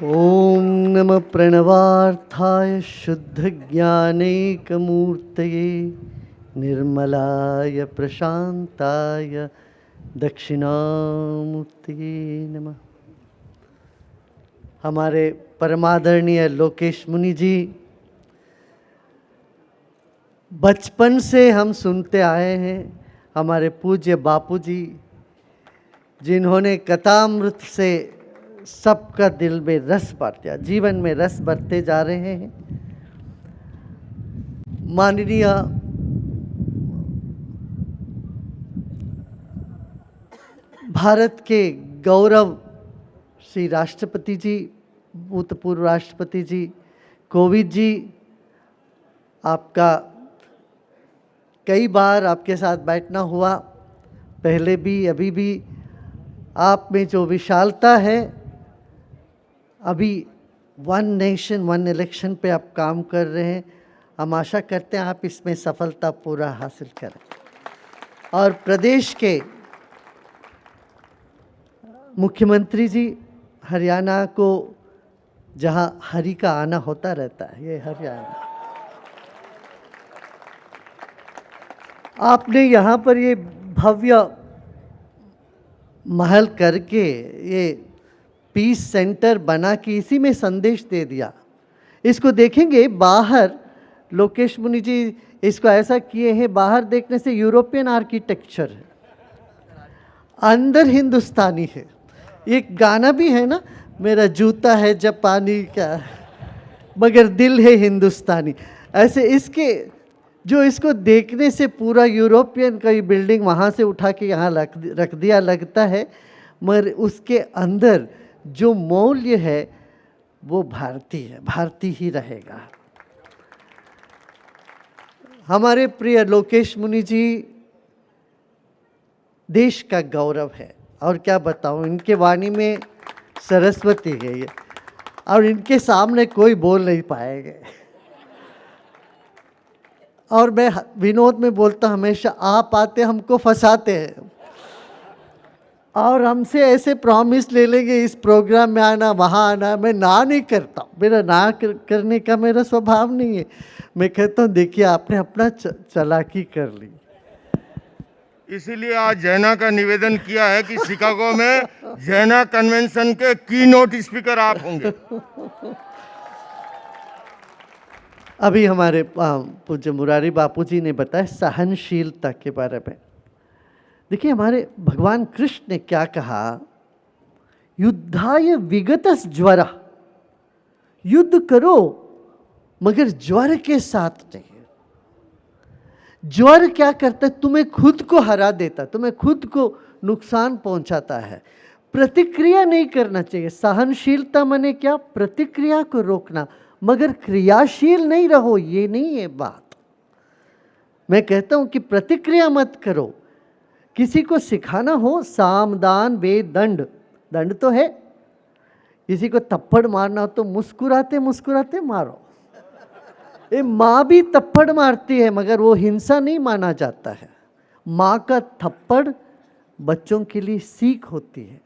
ओम नमः प्रणवार्थाय शुद्धज्ञानैकमूर्तये निर्मलाय प्रशांताय दक्षिणामूर्तये नमः। हमारे परमादरणीय लोकेश मुनि जी, बचपन से हम सुनते आए हैं हमारे पूज्य बापू जी, जिन्होंने कथामृत से सबका दिल में रस भर दिया, जीवन में रस भरते जा रहे हैं। माननीय भारत के गौरव श्री राष्ट्रपति जी, भूतपूर्व राष्ट्रपति जी कोविंद जी, आपका कई बार आपके साथ बैठना हुआ, पहले भी अभी भी। आप में जो विशालता है, अभी वन नेशन वन इलेक्शन पे आप काम कर रहे हैं, हम आशा करते हैं आप इसमें सफलता पूरा हासिल करें। और प्रदेश के मुख्यमंत्री जी, हरियाणा को जहां हरि का आना होता रहता है, ये हरियाणा, आपने यहाँ पर ये भव्य महल करके ये पीस सेंटर बना के इसी में संदेश दे दिया। इसको देखेंगे बाहर, लोकेश मुनि जी इसको ऐसा किए हैं, बाहर देखने से यूरोपियन आर्किटेक्चर है, अंदर हिंदुस्तानी है। एक गाना भी है ना, मेरा जूता है जापानी का मगर दिल है हिंदुस्तानी। ऐसे इसके जो इसको देखने से पूरा यूरोपियन का ये बिल्डिंग वहाँ से उठा के यहाँ रख दिया लगता है, मगर उसके अंदर जो मौल्य है वो भारतीय है, भारतीय ही रहेगा। हमारे प्रिय लोकेश मुनि जी देश का गौरव है, और क्या बताऊं, इनके वाणी में सरस्वती है ये, और इनके सामने कोई बोल नहीं पाएंगे। और मैं विनोद में बोलता हमेशा, आप आते हमको फंसाते हैं, और हमसे ऐसे प्रॉमिस ले लेंगे इस प्रोग्राम में आना, वहाँ आना। मैं ना नहीं करता, मेरा ना करने का मेरा स्वभाव नहीं है। मैं कहता हूँ देखिए आपने अपना चालाकी कर ली। इसीलिए आज जैना का निवेदन किया है कि शिकागो में जैना कन्वेंशन के कीनोट स्पीकर आप होंगे। अभी हमारे पूज्य मुरारी बापू जी ने बताया सहनशीलता के बारे में। देखिए हमारे भगवान कृष्ण ने क्या कहा, युद्धाय विगतस् ज्वर, युद्ध करो मगर ज्वर के साथ नहीं। ज्वर क्या करता है, तुम्हें खुद को हरा देता, तुम्हें खुद को नुकसान पहुंचाता है। प्रतिक्रिया नहीं करना चाहिए। सहनशीलता माने क्या, प्रतिक्रिया को रोकना, मगर क्रियाशील नहीं रहो, ये नहीं है बात। मैं कहता हूं कि प्रतिक्रिया मत करो। किसी को सिखाना हो, साम दान वेद दंड, दंड तो है। किसी को थप्पड़ मारना हो तो मुस्कुराते मुस्कुराते मारो। ये माँ भी थप्पड़ मारती है, मगर वो हिंसा नहीं माना जाता है। माँ का थप्पड़ बच्चों के लिए सीख होती है।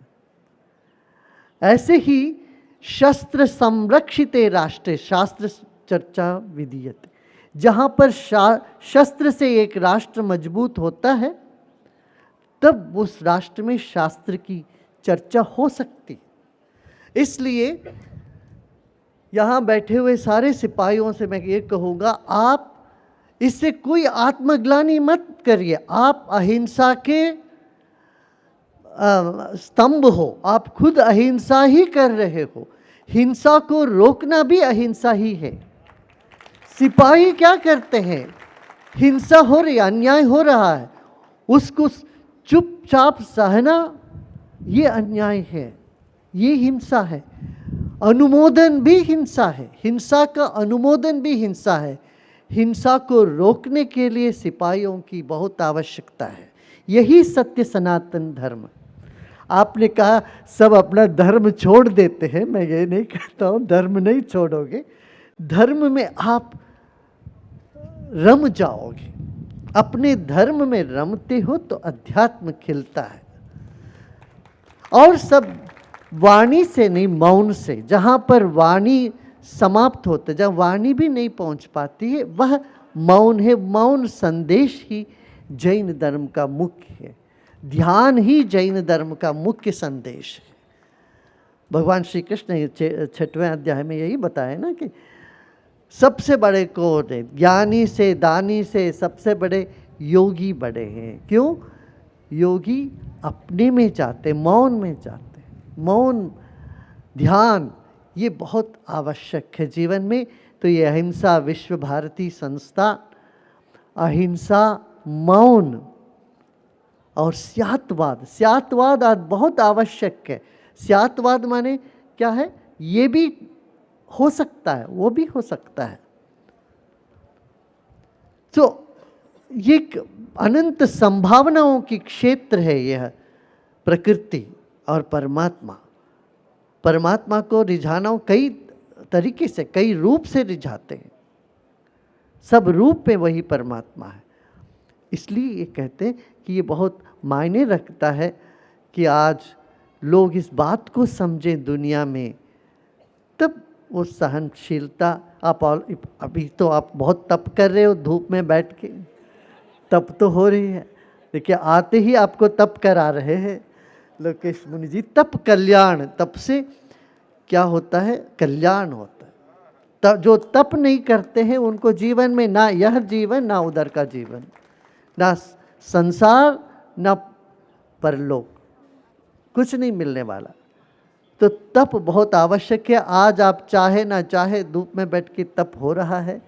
ऐसे ही शस्त्र संरक्षिते राष्ट्रे शास्त्र चर्चा विधीयते, जहाँ पर शस्त्र से एक राष्ट्र मजबूत होता है, तब उस राष्ट्र में शास्त्र की चर्चा हो सकती। इसलिए यहाँ बैठे हुए सारे सिपाहियों से मैं ये कहूँगा, आप इससे कोई आत्मग्लानि मत करिए। आप अहिंसा के स्तंभ हो, आप खुद अहिंसा ही कर रहे हो। हिंसा को रोकना भी अहिंसा ही है। सिपाही क्या करते हैं, हिंसा हो रही, अन्याय हो रहा है, उसको चुपचाप सहना, ये अन्याय है, ये हिंसा है। अनुमोदन भी हिंसा है, हिंसा का अनुमोदन भी हिंसा है। हिंसा को रोकने के लिए सिपाहियों की बहुत आवश्यकता है। यही सत्य सनातन धर्म। आपने कहा सब अपना धर्म छोड़ देते हैं, मैं ये नहीं कहता हूँ धर्म नहीं छोड़ोगे, धर्म में आप रम जाओगे। अपने धर्म में रमते हो तो अध्यात्म खिलता है। और सब वाणी से नहीं, मौन से। जहाँ पर वाणी समाप्त होते, जब वाणी भी नहीं पहुँच पाती है, वह मौन है। मौन संदेश ही जैन धर्म का मुख्य है, ध्यान ही जैन धर्म का मुख्य संदेश है। भगवान श्री कृष्ण ने 6वें अध्याय में यही बताया ना कि सबसे बड़े कौन है, ज्ञानी से दानी से सबसे बड़े योगी बड़े हैं। क्यों? योगी अपने में जाते, मौन में जाते। मौन, ध्यान, ये बहुत आवश्यक है जीवन में। तो ये अहिंसा विश्व भारती संस्था, अहिंसा, मौन और स्यात्वाद, स्यात्वाद आज बहुत आवश्यक है। स्यात्वाद माने क्या है? ये भी हो सकता है, वो भी हो सकता है। तो ये अनंत संभावनाओं की क्षेत्र है यह प्रकृति और परमात्मा। परमात्मा को रिझाना कई तरीके से, कई रूप से रिझाते हैं। सब रूप में वही परमात्मा है। इसलिए ये कहते हैं कि ये बहुत मायने रखता है कि आज लोग इस बात को समझें दुनिया में। तब वो सहनशीलता, आप अभी तो आप बहुत तप कर रहे हो धूप में बैठ के, तप तो हो रही है। देखिए आते ही आपको तप करा रहे हैं लोकेश मुनि जी। तप कल्याण, तप से क्या होता है? कल्याण होता है। तब जो तप नहीं करते हैं उनको जीवन में ना यह जीवन ना उधर का जीवन, ना संसार ना परलोक, कुछ नहीं मिलने वाला। तो तप बहुत आवश्यक है। आज आप चाहे ना चाहे धूप में बैठ के तप हो रहा है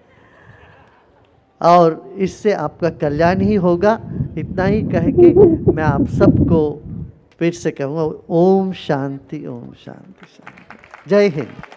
और इससे आपका कल्याण ही होगा। इतना ही कह के मैं आप सबको फिर से कहूँगा ओम शांति, ओम शांति, शांति। जय हिंद।